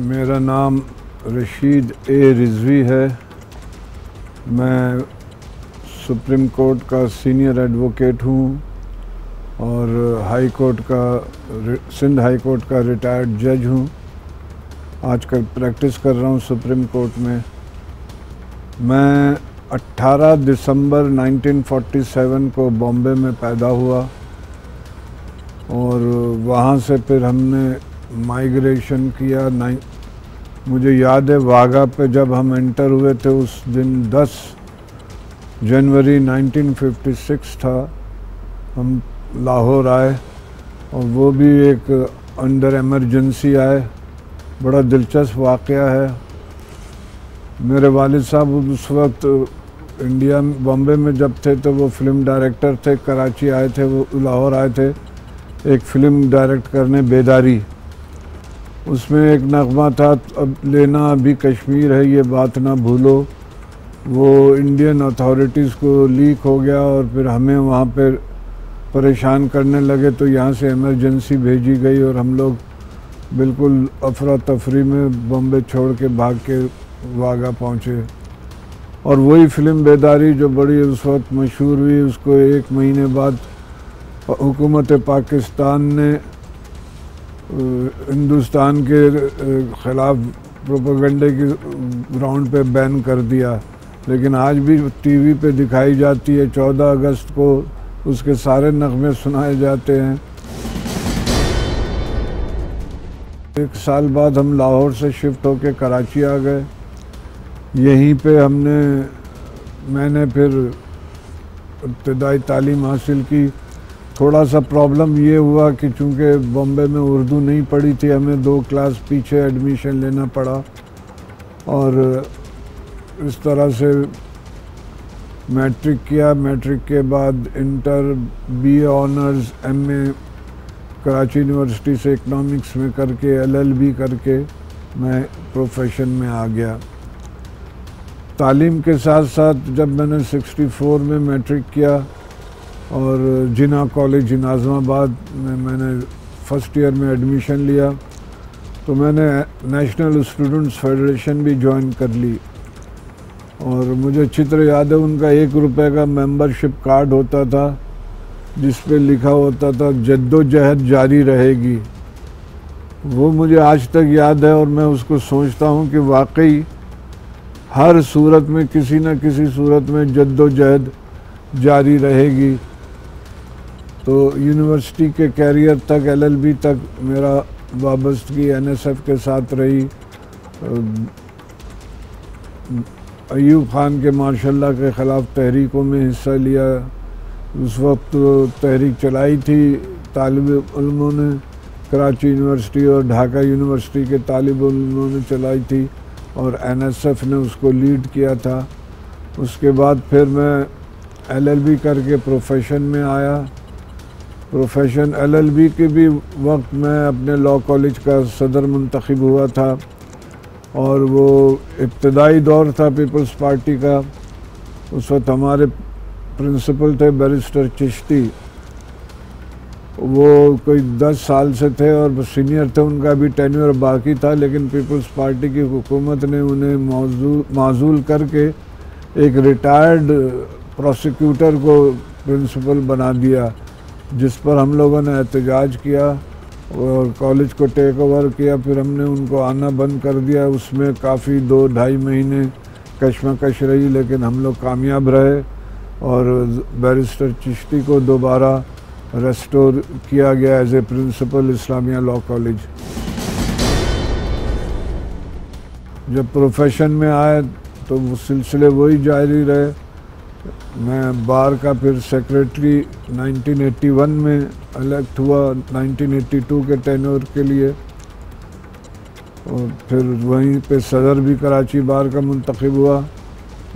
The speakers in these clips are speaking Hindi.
मेरा नाम रशीद ए रिजवी है। मैं सुप्रीम कोर्ट का सीनियर एडवोकेट हूँ और सिंध हाई कोर्ट का रिटायर्ड जज हूँ। आजकल प्रैक्टिस कर रहा हूँ सुप्रीम कोर्ट में। मैं 18 दिसंबर 1947 को बॉम्बे में पैदा हुआ और वहाँ से फिर हमने माइग्रेशन किया। मुझे याद है वाघा पे जब हम एंटर हुए थे उस दिन 10 जनवरी 1956 था। हम लाहौर आए और वो भी एक अंडर इमरजेंसी आए। बड़ा दिलचस्प वाक़या है। मेरे वालिद साहब उस वक्त इंडिया बॉम्बे में जब थे तो वो फिल्म डायरेक्टर थे, कराची आए थे, वो लाहौर आए थे एक फ़िल्म डायरेक्ट करने, बेदारी। उसमें एक नगमा था, अब लेना अभी कश्मीर है, ये बात ना भूलो। वो इंडियन अथॉरिटीज़ को लीक हो गया और फिर हमें वहाँ पर परेशान करने लगे, तो यहाँ से इमरजेंसी भेजी गई और हम लोग बिल्कुल अफरा तफरी में बॉम्बे छोड़ के भाग के वाघा पहुँचे। और वही फ़िल्म बेदारी जो बड़ी उस वक्त मशहूर हुई, उसको एक महीने बाद हुकूमत पाकिस्तान ने हिंदुस्तान के ख़िलाफ़ प्रोपेगेंडे की ग्राउंड पे बैन कर दिया। लेकिन आज भी टीवी पे दिखाई जाती है। 14 अगस्त को उसके सारे नग़मे सुनाए जाते हैं। एक साल बाद हम लाहौर से शिफ्ट होकर कराची आ गए। यहीं पे मैंने फिर इब्तदाई तालीम हासिल की। थोड़ा सा प्रॉब्लम ये हुआ कि चूँकि बॉम्बे में उर्दू नहीं पढ़ी थी, हमें 2 क्लास पीछे एडमिशन लेना पड़ा और इस तरह से मैट्रिक किया। मैट्रिक के बाद inter, BA honours, MA Karachi university से इकनॉमिक्स में करके एलएलबी करके मैं प्रोफेशन में आ गया। तालीम के साथ साथ जब मैंने 64 में मैट्रिक किया और जिना कॉलेज नाज़िमाबाद में मैंने फ़र्स्ट ईयर में एडमिशन लिया, तो मैंने नेशनल स्टूडेंट्स फेडरेशन भी ज्वाइन कर ली। और मुझे अच्छी तरह याद है, उनका 1 रुपये का मेंबरशिप कार्ड होता था जिस पे लिखा होता था जद्दोजहद जारी रहेगी। वो मुझे आज तक याद है और मैं उसको सोचता हूँ कि वाकई हर सूरत में किसी न किसी सूरत में जद्दोजहद जारी रहेगी। तो यूनिवर्सिटी के कैरियर तक, एलएलबी तक मेरा वाबस्तगी एनएसएफ के साथ रही। अयूब खान के मार्शल लॉ के ख़िलाफ़ तहरीकों में हिस्सा लिया। उस वक्त तहरीक चलाई थी तालिब इल्मों ने, कराची यूनिवर्सिटी और ढाका यूनिवर्सिटी के तालिब इल्मों ने चलाई थी और एनएसएफ ने उसको लीड किया था। उसके बाद फिर मैं एलएलबी करके प्रोफेशन में आया। प्रोफेशन एलएलबी के भी वक्त मैं अपने लॉ कॉलेज का सदर मुंतखब हुआ था और वो इब्तदाई दौर था पीपल्स पार्टी का। उस वक्त हमारे प्रिंसिपल थे बैरिस्टर चिश्ती। वो कोई 10 साल से थे और सीनियर थे, उनका भी टेन्योर बाकी था, लेकिन पीपल्स पार्टी की हुकूमत ने उन्हें माजूल करके एक रिटायर्ड प्रोसिक्यूटर को प्रिंसिपल बना दिया, जिस पर हम लोगों ने एहतजाज किया और कॉलेज को टेक ओवर किया। फिर हमने उनको आना बंद कर दिया। उसमें काफ़ी 2-2.5 महीने कशमकश रही, लेकिन हम लोग कामयाब रहे और बैरिस्टर चिश्ती को दोबारा रेस्टोर किया गया as a principal Islamia law college. जब प्रोफेशन में आए तो वो सिलसिले वही जारी रहे। मैं बार का फिर सेक्रेटरी 1981 में इलेक्ट हुआ, 1982 के टेन्योर के लिए, और फिर वहीं पे सदर भी कराची बार का मुंतखब हुआ।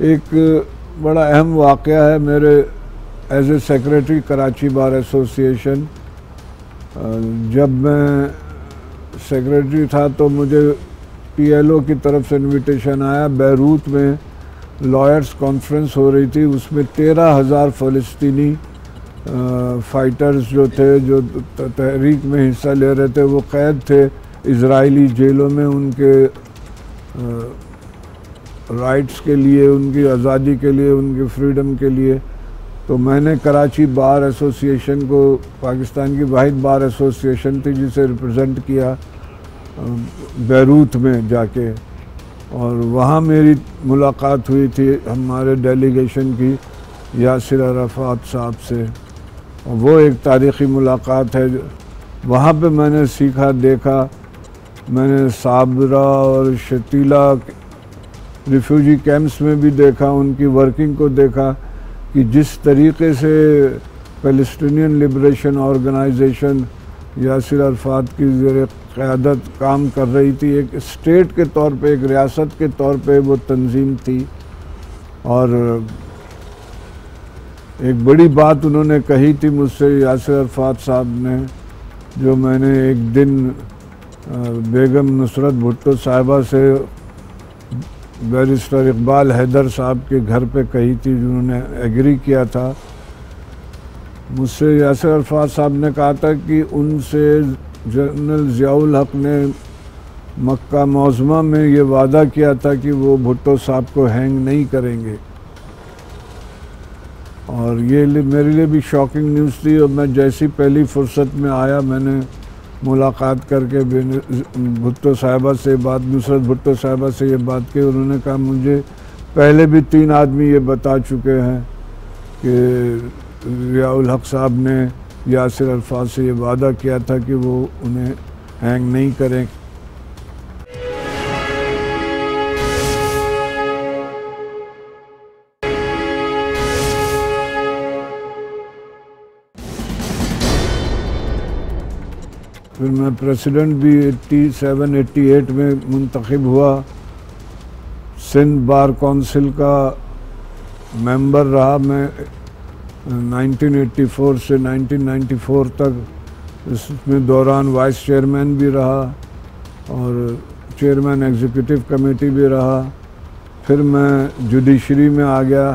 एक बड़ा अहम वाक़या है मेरे as a secretary Karachi bar association. जब मैं सेक्रेटरी था तो मुझे पीएलओ की तरफ से इनविटेशन आया। बैरूत में लॉयर्स कॉन्फ्रेंस हो रही थी, उसमें 13,000 फ़लस्तीनी फ़ाइटर्स जो थे, जो तहरीक में हिस्सा ले रहे थे, वो क़ैद थे इजरायली जेलों में उनके राइट्स के लिए, उनकी आज़ादी के लिए, उनकी फ्रीडम के लिए। तो मैंने कराची बार एसोसिएशन को, पाकिस्तान की वाहिद बार एसोसिएशन थी जिसे रिप्रेजेंट किया बैरूत में जाके, और वहाँ मेरी मुलाकात हुई थी हमारे डेलीगेशन की यासिर अराफात साहब से। और वो एक तारीख़ी मुलाकात है। वहाँ पे मैंने सीखा, देखा, मैंने साबरा और शतीला रिफ्यूजी कैंप्स में भी देखा, उनकी वर्किंग को देखा कि जिस तरीके से फ़लस्तीनियन लिबरेशन ऑर्गेनाइजेशन यासिर अराफात की ज़ेर क़यादत काम कर रही थी। एक स्टेट के तौर पे, एक रियासत के तौर पे वो तंजीम थी। और एक बड़ी बात उन्होंने कही थी मुझसे, यासिर अराफात साहब ने, जो मैंने एक दिन बेगम नुसरत भुट्टो साहिबा से बैरिस्टर इकबाल हैदर साहब के घर पे कही थी, जिन्होंने एग्री किया था। मुझसे यासिर अराफात साहब ने कहा था कि उनसे जनरल ज़ियाउल हक ने मक्का मौज़मा में ये वादा किया था कि वो भुट्टो साहब को हैंग नहीं करेंगे। और ये मेरे लिए भी शॉकिंग न्यूज़ थी। और मैं जैसी पहली फुर्सत में आया, मैंने मुलाकात करके भुट्टो साहिबा से बात, नुसरत भुट्टो साहिबा से ये बात की। उन्होंने कहा मुझे पहले भी 3 आदमी ये बता चुके हैं कि ज़ियाउल हक साहब ने यासिर अराफात से ये वादा किया था कि वो उन्हें हैंग नहीं करें। फिर मैं प्रेसिडेंट भी 87-88 में मुंतखब हुआ। सिंध बार कौंसिल का मेंबर रहा मैं 1984 से 1994 तक। इसमें दौरान वाइस चेयरमैन भी रहा और चेयरमैन एग्जीक्यूटिव कमेटी भी रहा। फिर मैं जुडिशरी में आ गया।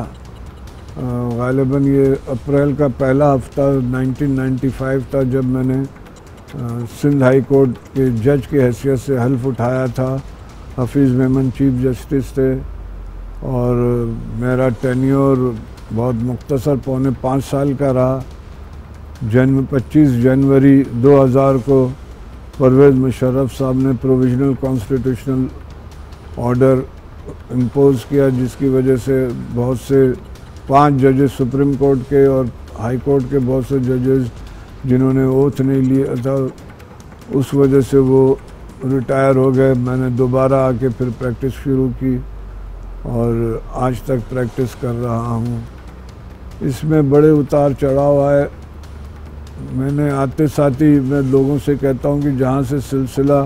ग़ालिबन ये अप्रैल का पहला हफ्ता 1995 था जब मैंने सिंध हाई कोर्ट के जज की हैसियत से हल्फ उठाया था। हफीज़ मेमन चीफ जस्टिस थे और मेरा टेन्योर बहुत मुख्तसर, 4.25 साल का रहा। 25 जनवरी 2000 को परवेज़ मुशर्रफ साहब ने प्रोविजनल कॉन्स्टिट्यूशनल ऑर्डर इम्पोज़ किया, जिसकी वजह से बहुत से 5 जजेस सुप्रीम कोर्ट के और हाई कोर्ट के बहुत से जजेस जिन्होंने ओथ नहीं लिया था, उस वजह से वो रिटायर हो गए। मैंने दोबारा आके फिर प्रैक्टिस शुरू की और आज तक प्रैक्टिस कर रहा हूँ। इसमें बड़े उतार चढ़ाव आए। मैंने आते साथ ही मैं लोगों से कहता हूँ कि जहाँ से सिलसिला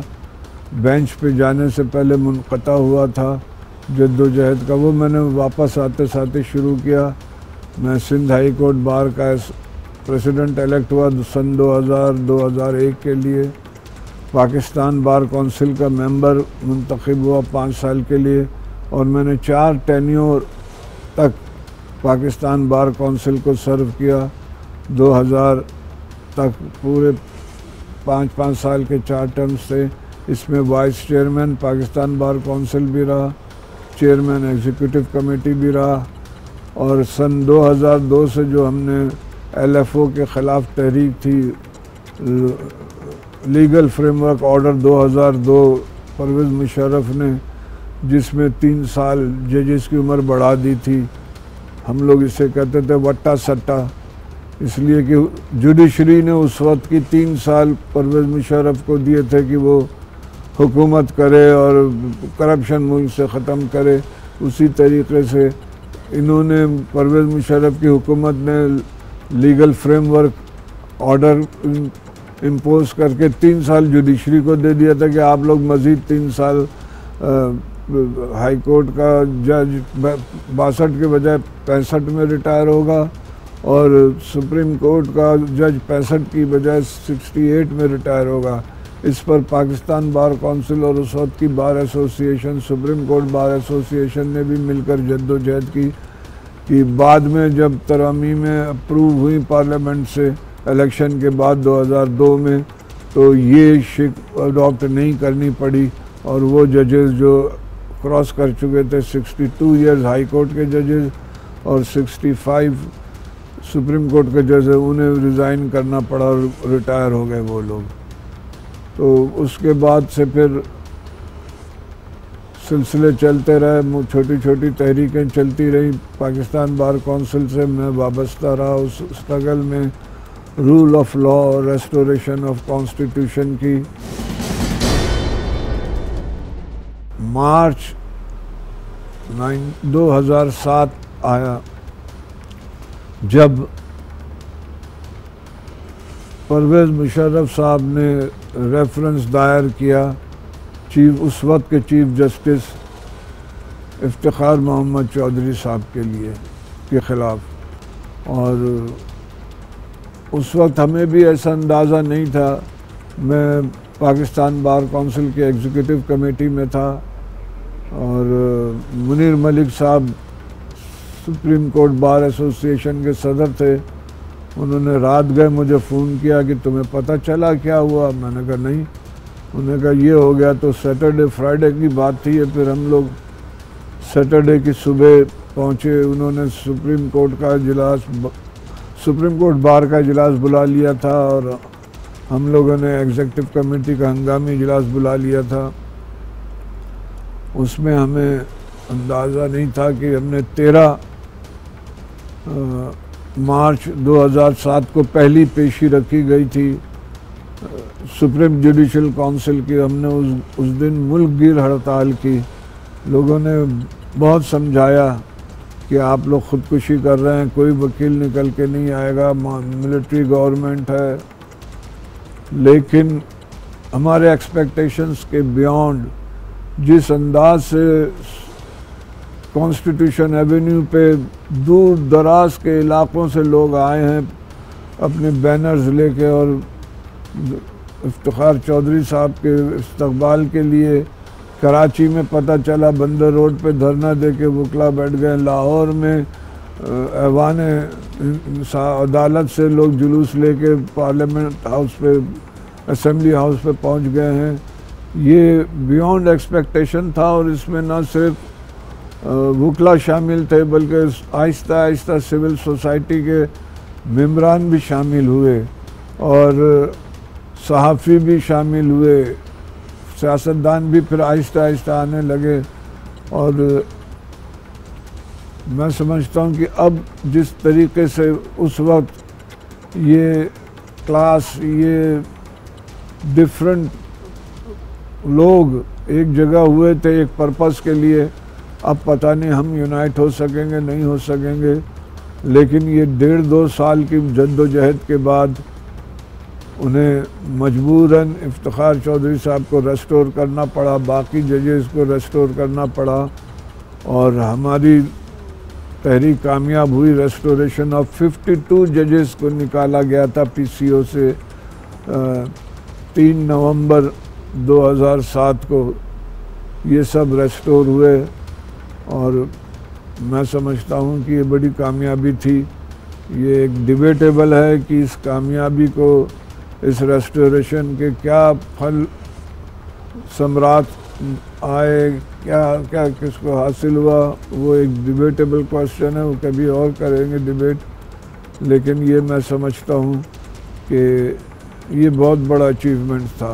बेंच पे जाने से पहले मुनक़ता हुआ था जद्दोजहद का, वो मैंने वापस आते साथ ही शुरू किया। मैं सिंध हाई कोर्ट बार का प्रेसिडेंट इलेक्ट हुआ सन 2000-2001 के लिए। पाकिस्तान बार कौंसिल का मेंबर मुंतखब हुआ 5 साल के लिए और मैंने 4 टेन्योर तक पाकिस्तान बार कौंसिल को सर्व किया। 2000 तक पूरे 5-5 साल के 4 टर्म्स थे। इसमें vice chairman Pakistan bar council भी रहा, चेयरमैन एग्जीक्यूटिव कमेटी भी रहा। और सन 2002 से जो हमने LFO के ख़िलाफ़ तहरीक थी, legal framework order 2002 Parvez Musharraf ने, जिसमें 3 साल जजेस की उम्र बढ़ा दी थी। हम लोग इसे कहते थे वट्टा सट्टा, इसलिए कि जुडिशरी ने उस वक्त की 3 साल परवेज़ मुशर्रफ को दिए थे कि वो हुकूमत करे और करप्शन मुल्क से ख़त्म करे। उसी तरीके से इन्होंने, परवेज़ मुशर्रफ की हुकूमत ने लीगल फ्रेमवर्क ऑर्डर इम्पोज करके 3 साल जुडिशरी को दे दिया था कि आप लोग मज़ीद 3 साल हाई कोर्ट का जज 62 के बजाय 65 में रिटायर होगा और सुप्रीम कोर्ट का जज 65 की बजाय 68 में रिटायर होगा। इस पर पाकिस्तान बार कौंसिल और उस वक्त की bar association, supreme court bar association ने भी मिलकर जद्दोजहद की कि बाद में जब तरमीमें अप्रूव हुई पार्लियामेंट से इलेक्शन के बाद 2002 में, तो ये शिक अडॉप्ट नहीं करनी पड़ी। और वो जजेस जो क्रॉस कर चुके थे 62 इयर्स हाई कोर्ट के जजेस और 65 सुप्रीम कोर्ट के जजेस, उन्हें रिज़ाइन करना पड़ा और रिटायर हो गए वो लोग। तो उसके बाद से फिर सिलसिले चलते रहे, छोटी छोटी तहरीकें चलती रही। पाकिस्तान बार कौंसिल से मैं वाबस्ता रहा उस स्ट्रगल में, rule of law, restoration of constitution की। मार्च 2007 आया जब परवेज़ मुशर्रफ साहब ने रेफरेंस दायर किया उस वक्त के चीफ जस्टिस इफ्तिखार मोहम्मद चौधरी साहब के ख़िलाफ़। और उस वक्त हमें भी ऐसा अंदाज़ा नहीं था। मैं पाकिस्तान बार कौंसिल के एग्जीक्यूटिव कमेटी में था और मुनीर मलिक साहब सुप्रीम कोर्ट बार एसोसिएशन के सदर थे। उन्होंने रात गए मुझे फ़ोन किया कि तुम्हें पता चला क्या हुआ? मैंने कहा नहीं। उन्होंने कहा ये हो गया। तो सैटरडे फ्राइडे की बात थी। फिर हम लोग सैटरडे की सुबह पहुँचे। उन्होंने सुप्रीम कोर्ट बार का इजलास बुला लिया था और हम लोगों ने एग्जीक्यूटिव कमेटी का हंगामी इजलास बुला लिया था। उसमें हमें अंदाज़ा नहीं था कि हमने 13 मार्च 2007 को पहली पेशी रखी गई थी सुप्रीम जुडिशल काउंसिल की। हमने उस दिन मुल्क गिर हड़ताल की। लोगों ने बहुत समझाया कि आप लोग ख़ुदकुशी कर रहे हैं, कोई वकील निकल के नहीं आएगा, मिलिट्री गवर्नमेंट है। लेकिन हमारे एक्सपेक्टेशंस के बियॉन्ड जिस अंदाज से कॉन्स्टिट्यूशन एवेन्यू पे दूर दराज के इलाक़ों से लोग आए हैं अपने बैनर्स लेके और इफ्तिखार चौधरी साहब के इस्तकबाल के लिए। कराची में पता चला बंदर रोड पे धरना दे के वकला बैठ गए। लाहौर में ऐवान अदालत से लोग जुलूस लेके पार्लियामेंट हाउस पे, असेंबली हाउस पे पहुंच गए हैं। ये बियॉन्ड एक्सपेक्टेशन था। और इसमें न सिर्फ वकला शामिल थे बल्कि आहिस्ता आहिस्ता सिविल सोसाइटी के मेंबरान भी शामिल हुए और सहाफ़ी भी शामिल हुए, सियासतदान भी फिर आहिस्ता आहिस्ता आने लगे। और मैं समझता हूँ कि अब जिस तरीके से उस वक्त ये क्लास, ये डिफरेंट लोग एक जगह हुए थे एक पर्पस के लिए, अब पता नहीं हम यूनाइट हो सकेंगे नहीं हो सकेंगे। लेकिन ये 1.5-2 साल की जद्दोजहद के बाद उन्हें मजबूरन इफ्तिखार चौधरी साहब को रेस्टोर करना पड़ा, बाकी जजेस को रेस्टोर करना पड़ा और हमारी तहरीक कामयाब हुई। रेस्टोरेशन ऑफ 52 जजेस को निकाला गया था पीसीओ से 3 नवंबर 2007 को ये सब रेस्टोर हुए। और मैं समझता हूँ कि ये बड़ी कामयाबी थी। ये एक डिबेटेबल है कि इस कामयाबी को, इस रेस्टोरेशन के क्या फल सम्राट आए, क्या किसको हासिल हुआ, वो एक डिबेटेबल क्वेश्चन है। वो कभी और करेंगे डिबेट। लेकिन ये मैं समझता हूँ कि ये बहुत बड़ा अचीवमेंट था।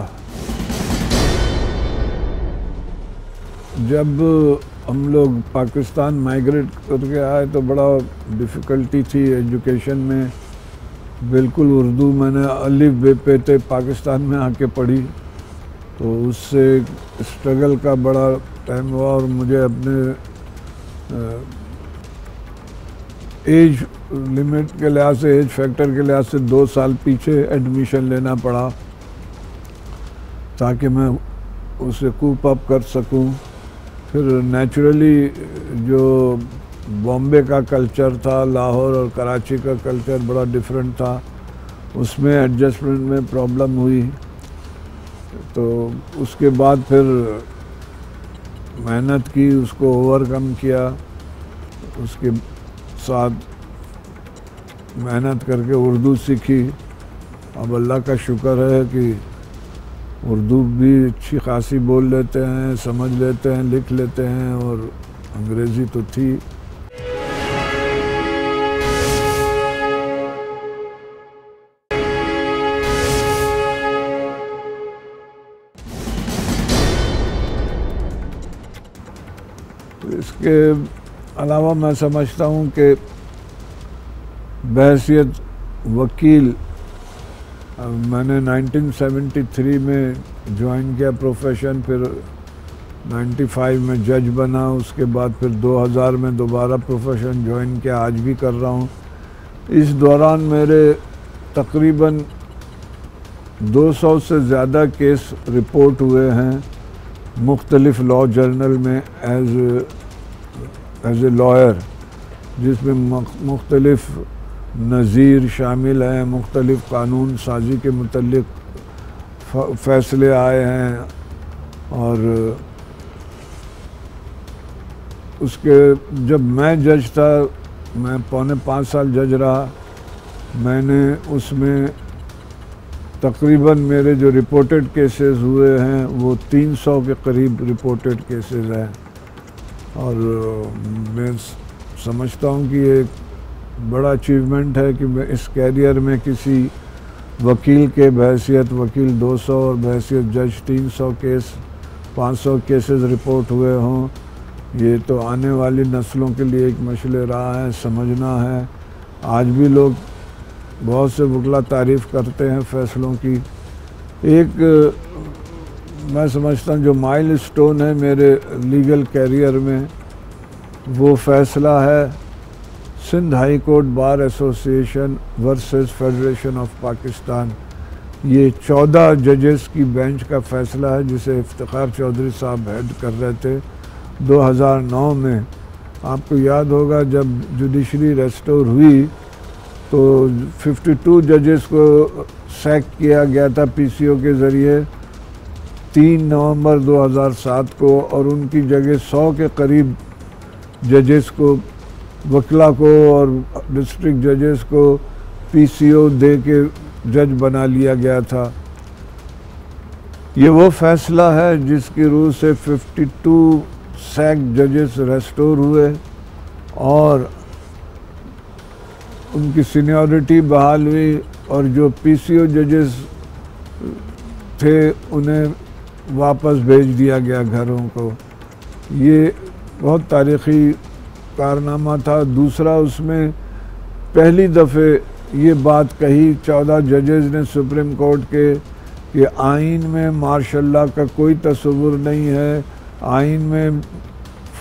जब हम लोग पाकिस्तान माइग्रेट करके आए तो बड़ा डिफ़िकल्टी थी एजुकेशन में। बिल्कुल उर्दू मैंने अलिफ बे पे ते पाकिस्तान में आके पढ़ी, तो उससे स्ट्रगल का बड़ा टाइम हुआ। और मुझे अपने एज लिमिट के लिहाज से, एज फैक्टर के लिहाज से 2 साल पीछे एडमिशन लेना पड़ा ताकि मैं उसे कूप अप कर सकूं। फिर नेचुरली जो बॉम्बे का कल्चर था, लाहौर और कराची का कल्चर बड़ा डिफरेंट था, उसमें एडजस्टमेंट में प्रॉब्लम हुई। तो उसके बाद फिर मेहनत की, उसको ओवरकम किया। उसके साथ मेहनत करके उर्दू सीखी। अब अल्लाह का शुक्र है कि उर्दू भी अच्छी खासी बोल लेते हैं, समझ लेते हैं, लिख लेते हैं, और अंग्रेज़ी तो थी। इसके अलावा मैं समझता हूँ कि बहैसियत वकील मैंने 1973 में ज्वाइन किया प्रोफेशन, फिर 95 में जज बना, उसके बाद फिर 2000 में दोबारा प्रोफेशन ज्वाइन किया, आज भी कर रहा हूँ। इस दौरान मेरे तकरीबन 200 से ज़्यादा केस रिपोर्ट हुए हैं मुख्तलिफ लॉ जर्नल में एज ए लॉयर, जिसमें मुख्तलिफ नज़ीर शामिल हैं, मुख्तलिफ कानून साजी के मुतल्लिक़ फ़ैसले आए हैं। और उसके जब मैं जज था, मैं 4.25 साल जज रहा, मैंने उसमें तकरीबन मेरे जो रिपोर्टेड केसेस हुए हैं वो 300 के करीब रिपोर्टेड केसेस हैं। और मैं समझता हूँ कि ये बड़ा अचीवमेंट है कि मैं इस कैरियर में किसी वकील के बहैसियत वकील 200 और बहैसियत जज 300 केस 500 केसेस रिपोर्ट हुए हों। ये तो आने वाली नस्लों के लिए एक मशले रहा है, समझना है। आज भी लोग बहुत से वकील तारीफ़ करते हैं फ़ैसलों की। एक मैं समझता हूँ जो माइलस्टोन है मेरे लीगल कैरियर में, वो फ़ैसला है Sindh high court bar association versus federation of Pakistan. ये 14 जजेस की बेंच का फ़ैसला है, जिसे इफ्तिखार चौधरी साहब हेड कर रहे थे 2009 में। आपको याद होगा जब जुडिशरी रेस्टोर हुई तो 52 जजेस को सैक किया गया था पीसीओ के ज़रिए 3 नवंबर 2007 को, और उनकी जगह 100 के करीब जजेस को, वकीला को और डिस्ट्रिक्ट जजेस को पीसीओ दे के जज बना लिया गया था। ये वो फैसला है जिसकी रूह से 52 सैक जजेस रेस्टोर हुए और उनकी सीनियरिटी बहाल हुई, और जो पीसीओ जजेस थे उन्हें वापस भेज दिया गया घरों को। ये बहुत तारीख़ी कारनामा था। दूसरा, उसमें पहली दफ़े ये बात कही 14 जजेस ने सुप्रीम कोर्ट के कि आइन में मार्शल लॉ का कोई तस्वुर नहीं है। आइन में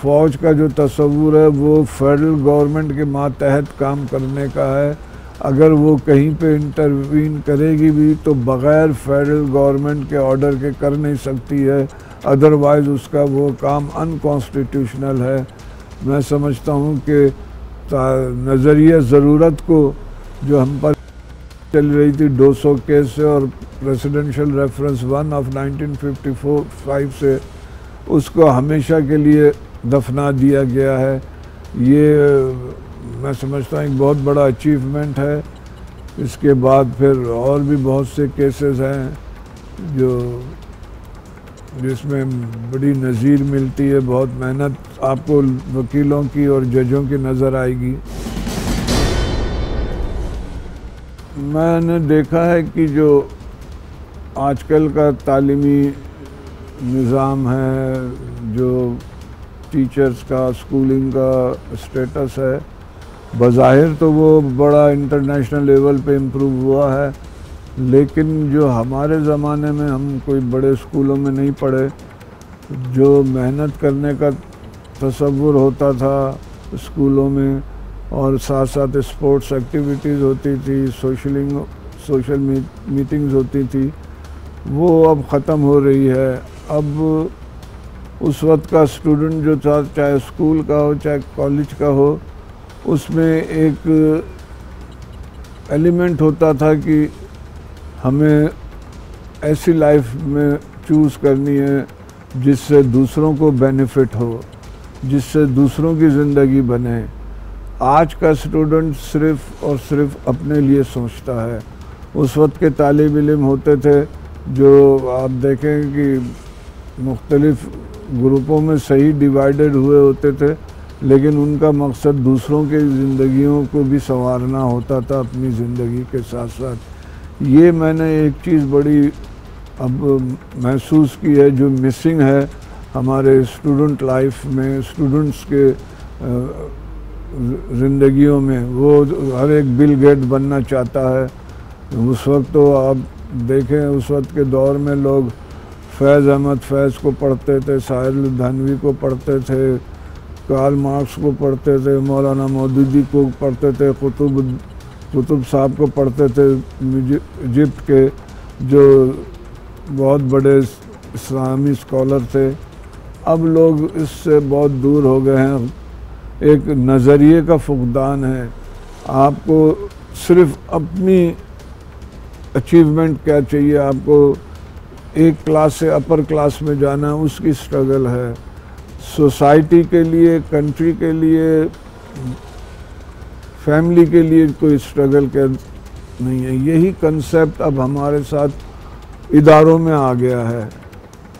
फ़ौज का जो तस्वुर है वो फेडरल गवर्नमेंट के मातहत काम करने का है। अगर वो कहीं पे इंटरवीन करेगी भी तो बग़ैर फेडरल गवर्नमेंट के ऑर्डर के कर नहीं सकती है, अदरवाइज़ उसका वो काम अनकॉन्स्टिट्यूशनल है। मैं समझता हूँ कि नज़रिया ज़रूरत को जो हम पर चल रही थी 200 केस से और प्रेसिडेंशियल रेफरेंस 1 ऑफ 1954-5 से, उसको हमेशा के लिए दफना दिया गया है। ये मैं समझता हूँ एक बहुत बड़ा अचीवमेंट है। इसके बाद फिर और भी बहुत से केसेस हैं जो जिसमें बड़ी नज़ीर मिलती है, बहुत मेहनत आपको वकीलों की और जजों की नज़र आएगी। मैंने देखा है कि जो आजकल का तालीमी निज़ाम है, जो टीचर्स का स्कूलिंग का स्टेटस है, बज़ाहिर तो वो बड़ा इंटरनेशनल लेवल पे इम्प्रूव हुआ है, लेकिन जो हमारे ज़माने में हम कोई बड़े स्कूलों में नहीं पढ़े, जो मेहनत करने का तसव्वुर होता था स्कूलों में, और साथ साथ स्पोर्ट्स एक्टिविटीज़ होती थी, सोशल मीटिंग्स होती थी, वो अब ख़त्म हो रही है। अब उस वक्त का स्टूडेंट जो था, चाहे स्कूल का हो चाहे कॉलेज का हो, उसमें एक एलिमेंट होता था कि हमें ऐसी लाइफ में चूज़ करनी है जिससे दूसरों को बेनिफिट हो, जिससे दूसरों की ज़िंदगी बने। आज का स्टूडेंट सिर्फ़ और सिर्फ अपने लिए सोचता है। उस वक्त के तालिब इल्म होते थे जो आप देखें कि मुख्तलिफ ग्रुपों में सही डिवाइडेड हुए होते थे, लेकिन उनका मकसद दूसरों के ज़िंदगियों को भी संवारना होता था अपनी ज़िंदगी के साथ साथ। ये मैंने एक चीज़ बड़ी अब महसूस की है जो मिसिंग है हमारे स्टूडेंट लाइफ में, स्टूडेंट्स के ज़िंदगियों में। वो हर एक बिल गेट बनना चाहता है। उस वक्त तो आप देखें, उस वक्त के दौर में लोग फैज़ अहमद फैज़ को पढ़ते थे, साहिल लुधियानवी को पढ़ते थे, कार्ल मार्क्स को पढ़ते थे, मौलाना मौदूदी को पढ़ते थे, कुतुब साहब को पढ़ते थे, इजिप्ट के जो बहुत बड़े इस्लामी स्कॉलर थे। अब लोग इससे बहुत दूर हो गए हैं। एक नज़रिए का फुकदान है। आपको सिर्फ अपनी अचीवमेंट क्या चाहिए, आपको एक क्लास से अपर क्लास में जाना है, उसकी स्ट्रगल है। सोसाइटी के लिए, कंट्री के लिए, फैमिली के लिए कोई स्ट्रगल क्या नहीं है। यही कंसेप्ट अब हमारे साथ इदारों में आ गया है।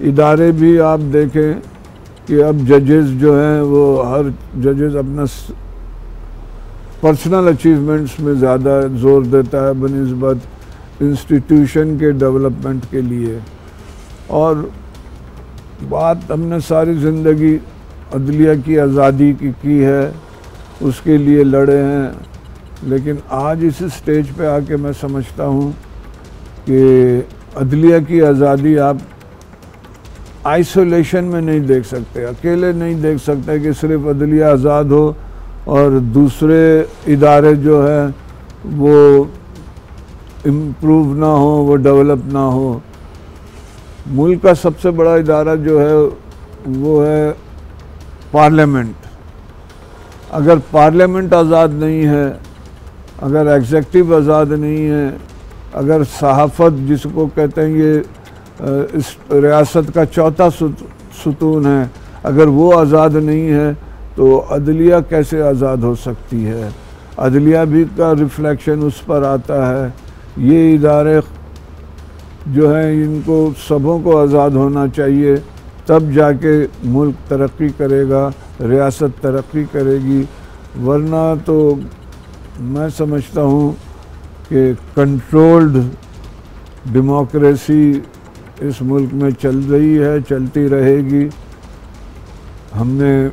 इदारे भी आप देखें कि अब जजेस जो हैं वो हर जजेस अपना पर्सनल अचीवमेंट्स में ज़्यादा ज़ोर देता है बनिस्बत इंस्टीट्यूशन के डेवलपमेंट के लिए। और बात हमने सारी ज़िंदगी अदलिया की आज़ादी की है, उसके लिए लड़े हैं, लेकिन आज इस स्टेज पे आके मैं समझता हूँ कि अदलिया की आज़ादी आप आइसोलेशन में नहीं देख सकते, अकेले नहीं देख सकते कि सिर्फ अदलिया आज़ाद हो और दूसरे इदारे जो हैं वो इम्प्रूव ना हो, वो डेवलप ना हो। मुल्क का सबसे बड़ा इदारा जो है वो है पार्लियामेंट। अगर पार्लियामेंट आज़ाद नहीं है, अगर एग्जेक्टिव आज़ाद नहीं है, अगर सहाफ़त जिसको कहते हैं ये इस रियासत का चौथा सुतून है, अगर वो आज़ाद नहीं है तो अदलिया कैसे आज़ाद हो सकती है। अदलिया भी का रिफ्लेक्शन उस पर आता है। ये इदारे जो हैं इनको सबों को आज़ाद होना चाहिए, तब जाके मुल्क तरक्की करेगा, रियासत तरक्की करेगी। वरना तो मैं समझता हूँ कि कंट्रोल्ड डेमोक्रेसी इस मुल्क में चल रही है, चलती रहेगी। हमने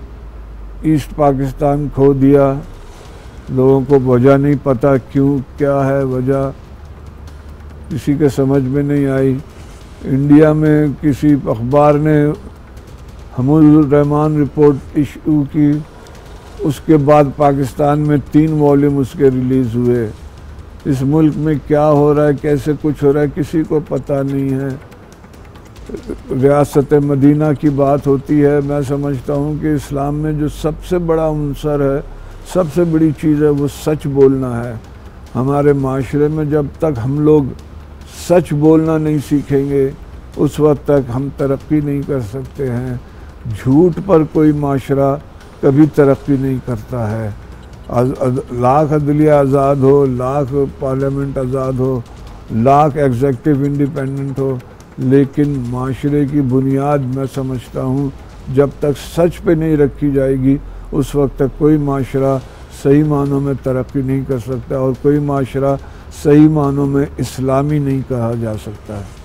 ईस्ट पाकिस्तान खो दिया, लोगों को वजह नहीं पता क्यों, क्या है वजह, किसी के समझ में नहीं आई। इंडिया में किसी अखबार ने हमूदुर रहमान रिपोर्ट इशू की, उसके बाद पाकिस्तान में 3 वॉल्यूम उसके रिलीज़ हुए। इस मुल्क में क्या हो रहा है, कैसे कुछ हो रहा है, किसी को पता नहीं है। रियासत मदीना की बात होती है। मैं समझता हूँ कि इस्लाम में जो सबसे बड़ा अंसर है, सबसे बड़ी चीज़ है, वो सच बोलना है। हमारे माशरे में जब तक हम लोग सच बोलना नहीं सीखेंगे, उस वक्त तक हम तरक्की नहीं कर सकते हैं। झूठ पर कोई माशरा कभी तरक्की नहीं करता है। लाख अदलिया आज़ाद हो, लाख पार्लियामेंट आज़ाद हो, लाख एग्जेक्टिव इंडिपेंडेंट हो, लेकिन माशरे की बुनियाद मैं समझता हूँ जब तक सच पे नहीं रखी जाएगी, उस वक्त तक कोई माशरा सही मानों में तरक्की नहीं कर सकता और कोई माशरा सही मानों में इस्लामी नहीं कहा जा सकता है।